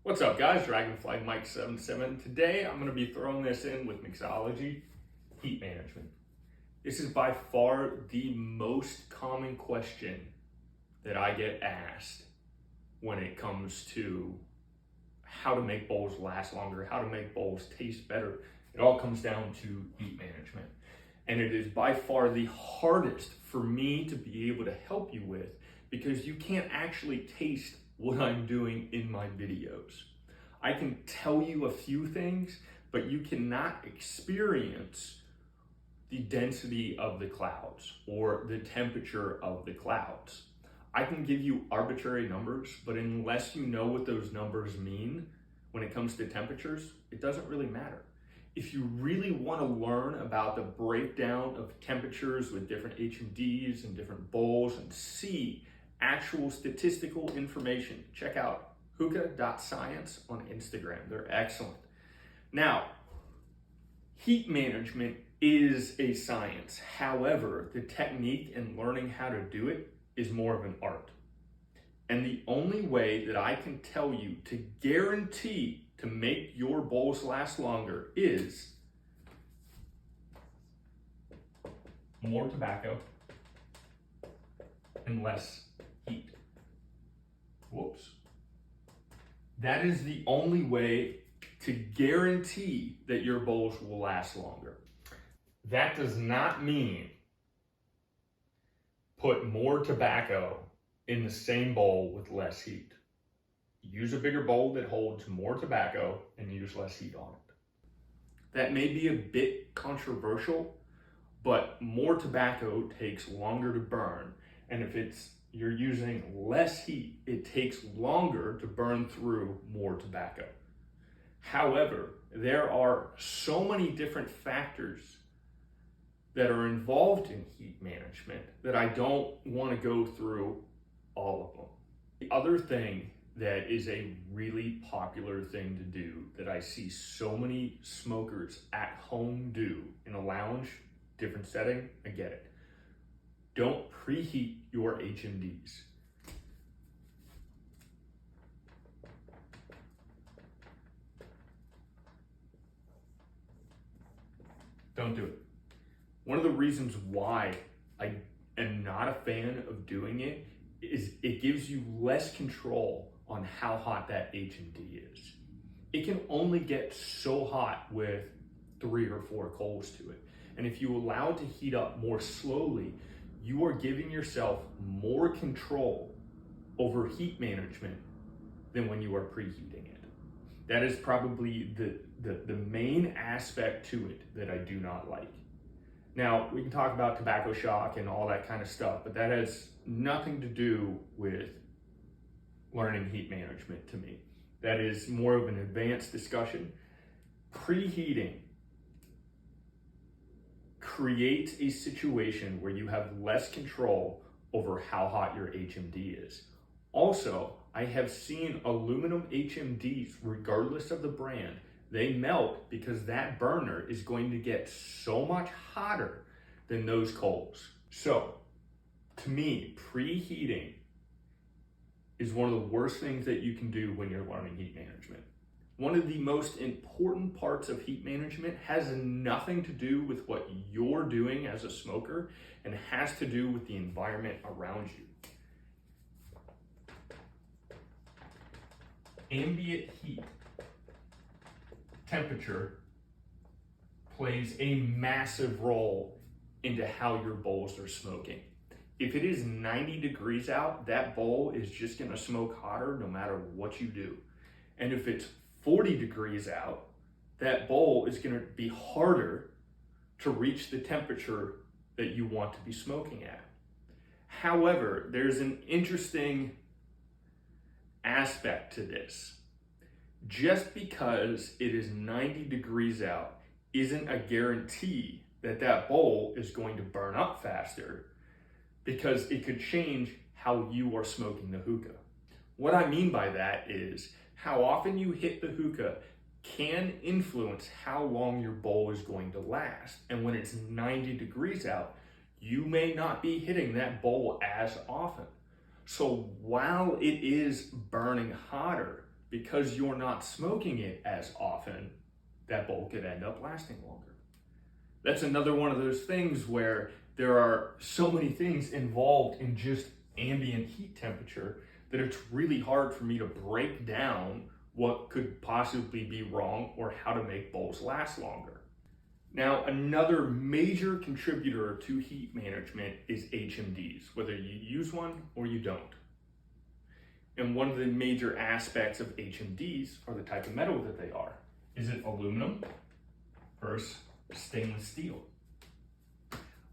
What's up guys, Dragonfly Mike 77. Today I'm going to be throwing this in with Mixology, heat management. This is by far the most common question that I get asked when it comes to how to make bowls last longer, how to make bowls taste better. It all comes down to heat management. And it is by far the hardest for me to be able to help you with because you can't actually taste what I'm doing in my videos. I can tell you a few things, but you cannot experience the density of the clouds or the temperature of the clouds. I can give you arbitrary numbers, but unless you know what those numbers mean when it comes to temperatures, it doesn't really matter. If you really want to learn about the breakdown of temperatures with different HMDs and different bowls and see actual statistical information, check out hookah.science on Instagram. They're excellent. Now, heat management is a science. However, the technique and learning how to do it is more of an art. And the only way that I can tell you to guarantee to make your bowls last longer is more tobacco and less heat. Whoops. That is the only way to guarantee that your bowls will last longer. That does not mean put more tobacco in the same bowl with less heat. Use a bigger bowl that holds more tobacco and use less heat on it. That may be a bit controversial, but more tobacco takes longer to burn. And if you're using less heat, it takes longer to burn through more tobacco. However, there are so many different factors that are involved in heat management that I don't want to go through all of them. The other thing that is a really popular thing to do that I see so many smokers at home do in a lounge, different setting, I get it. Don't preheat your HMDs. Don't do it. One of the reasons why I am not a fan of doing it is it gives you less control on how hot that HMD is. It can only get so hot with 3 or 4 coals to it. And if you allow it to heat up more slowly, you are giving yourself more control over heat management than when you are preheating it. That is probably the main aspect to it that I do not like. Now, we can talk about tobacco shock and all that kind of stuff, but that has nothing to do with learning heat management to me. That is more of an advanced discussion. Preheating creates a situation where you have less control over how hot your HMD is. Also, I have seen aluminum HMDs, regardless of the brand, they melt because that burner is going to get so much hotter than those coals. So, to me, preheating is one of the worst things that you can do when you're learning heat management. One of the most important parts of heat management has nothing to do with what you're doing as a smoker and has to do with the environment around you. Ambient heat temperature plays a massive role into how your bowls are smoking. If it is 90 degrees out, that bowl is just gonna smoke hotter no matter what you do. And if it's 40 degrees out, that bowl is gonna be harder to reach the temperature that you want to be smoking at. However, there's an interesting aspect to this. Just because it is 90 degrees out isn't a guarantee that that bowl is going to burn up faster, because it could change how you are smoking the hookah. What I mean by that is how often you hit the hookah can influence how long your bowl is going to last. And when it's 90 degrees out, you may not be hitting that bowl as often. So while it is burning hotter because you're not smoking it as often, that bowl could end up lasting longer. That's another one of those things where there are so many things involved in just ambient heat temperature that it's really hard for me to break down what could possibly be wrong or how to make bowls last longer. Now, another major contributor to heat management is HMDs, whether you use one or you don't. And one of the major aspects of HMDs are the type of metal that they are. Is it aluminum versus stainless steel?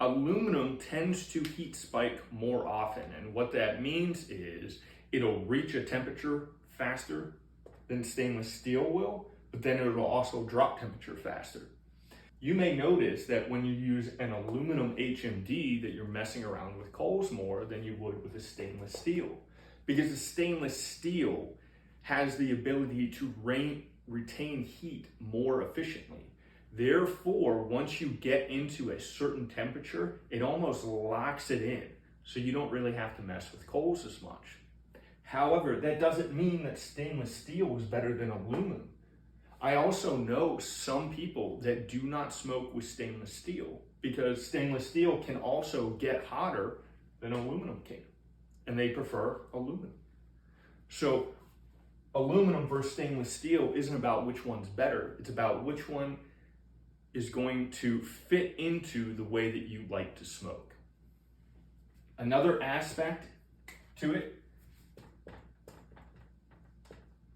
Aluminum tends to heat spike more often, and what that means is it'll reach a temperature faster than stainless steel will, but then it'll also drop temperature faster. You may notice that when you use an aluminum HMD that you're messing around with coals more than you would with a stainless steel, because the stainless steel has the ability to retain heat more efficiently. Therefore, once you get into a certain temperature, it almost locks it in, so you don't really have to mess with coals as much. However, that doesn't mean that stainless steel is better than aluminum. I also know some people that do not smoke with stainless steel because stainless steel can also get hotter than aluminum can, and they prefer aluminum. So aluminum versus stainless steel isn't about which one's better, it's about which one is going to fit into the way that you like to smoke. Another aspect to it,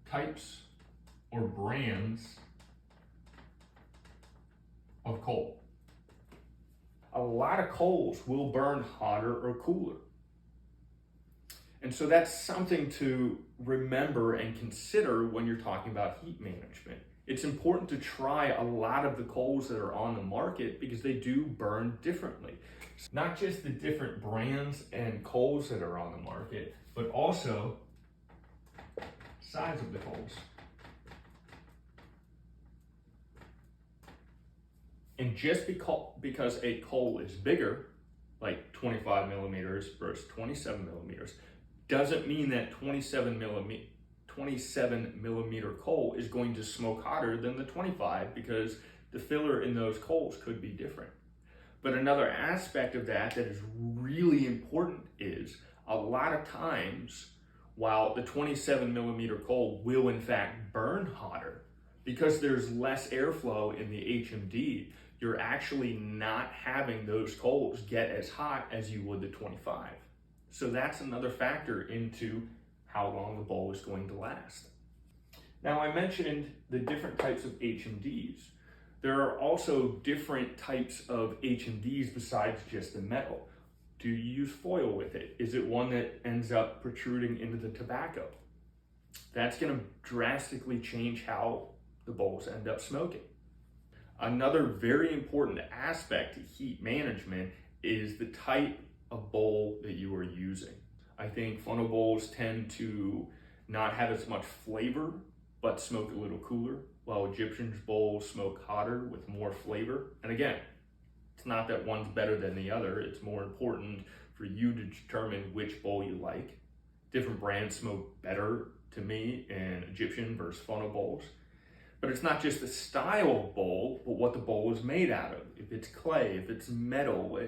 types or brands of coal. A lot of coals will burn hotter or cooler. And so that's something to remember and consider when you're talking about heat management. It's important to try a lot of the coals that are on the market because they do burn differently. Not just the different brands and coals that are on the market, but also size of the coals. And just because a coal is bigger, like 25 millimeters versus 27 millimeters, doesn't mean that 27 millimeter coal is going to smoke hotter than the 25, because the filler in those coals could be different. But another aspect of that is really important is a lot of times, while the 27 millimeter coal will in fact burn hotter, because there's less airflow in the HMD, you're actually not having those coals get as hot as you would the 25. So that's another factor into how long the bowl is going to last. Now, I mentioned the different types of HMDs. There are also different types of HMDs besides just the metal. Do you use foil with it? Is it one that ends up protruding into the tobacco? That's going to drastically change how the bowls end up smoking. Another very important aspect to heat management is the type of bowl that you are using. I think funnel bowls tend to not have as much flavor, but smoke a little cooler, while Egyptian bowls smoke hotter with more flavor. And again, it's not that one's better than the other. It's more important for you to determine which bowl you like. Different brands smoke better to me in Egyptian versus funnel bowls. But it's not just the style of bowl, but what the bowl is made out of. If it's clay, if it's metal,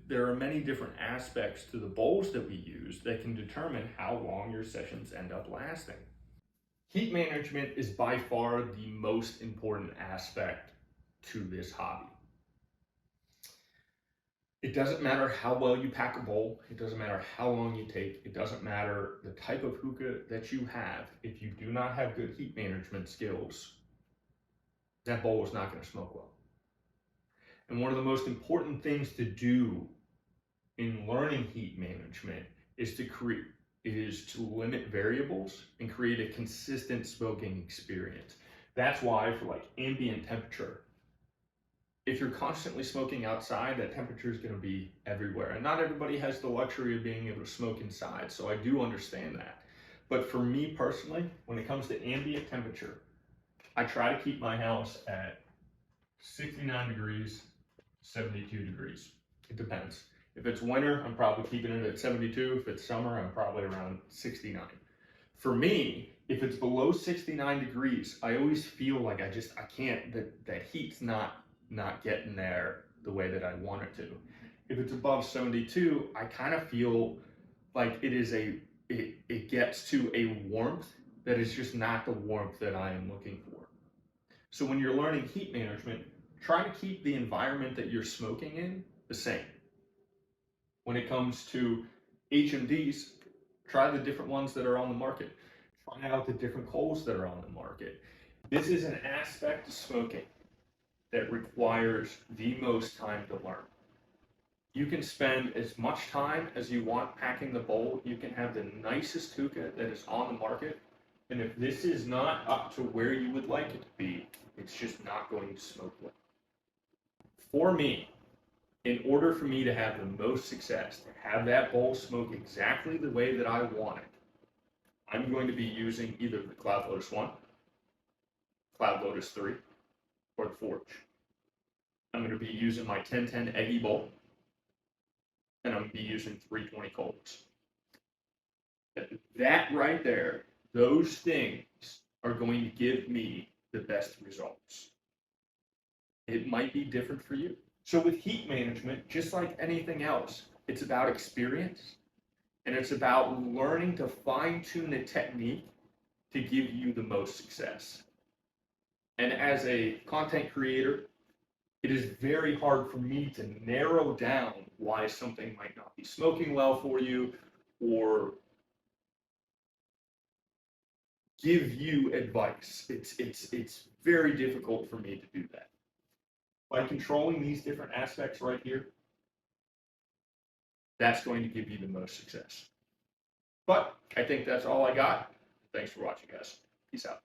there are many different aspects to the bowls that we use that can determine how long your sessions end up lasting. Heat management is by far the most important aspect to this hobby. It doesn't matter how well you pack a bowl, it doesn't matter how long you take, it doesn't matter the type of hookah that you have. If you do not have good heat management skills, that bowl is not going to smoke well. And one of the most important things to do in learning heat management is to limit variables and create a consistent smoking experience. That's why for like ambient temperature, if you're constantly smoking outside, that temperature is going to be everywhere. And not everybody has the luxury of being able to smoke inside, so I do understand that. But for me personally, when it comes to ambient temperature, I try to keep my house at 69 degrees, 72 degrees. It depends. If it's winter, I'm probably keeping it at 72. If it's summer, I'm probably around 69. For me, If it's below 69 degrees, I always feel like I can't, that heat's not getting there the way that I want it to. If it's above 72, I kind of feel like it gets to a warmth that is just not the warmth that I am looking for. So when you're learning heat management, try to keep the environment that you're smoking in the same. When it comes to HMDs, try the different ones that are on the market. Try out the different coals that are on the market. This is an aspect of smoking that requires the most time to learn. You can spend as much time as you want packing the bowl. You can have the nicest hookah that is on the market. And if this is not up to where you would like it to be, it's just not going to smoke well. For me, in order for me to have the most success, to have that bowl smoke exactly the way that I want it, I'm going to be using either the Cloud Lotus 1, Cloud Lotus 3, or the Forge. I'm going to be using my 1010 Eggy bowl, and I'm going to be using 320 coals. That right there, those things are going to give me the best results. It might be different for you. So with heat management, just like anything else, it's about experience, and it's about learning to fine-tune the technique to give you the most success. And as a content creator, it is very hard for me to narrow down why something might not be smoking well for you, or give you advice. It's very difficult for me to do that. By controlling these different aspects right here, that's going to give you the most success. But I think that's all I got. Thanks for watching, guys. Peace out.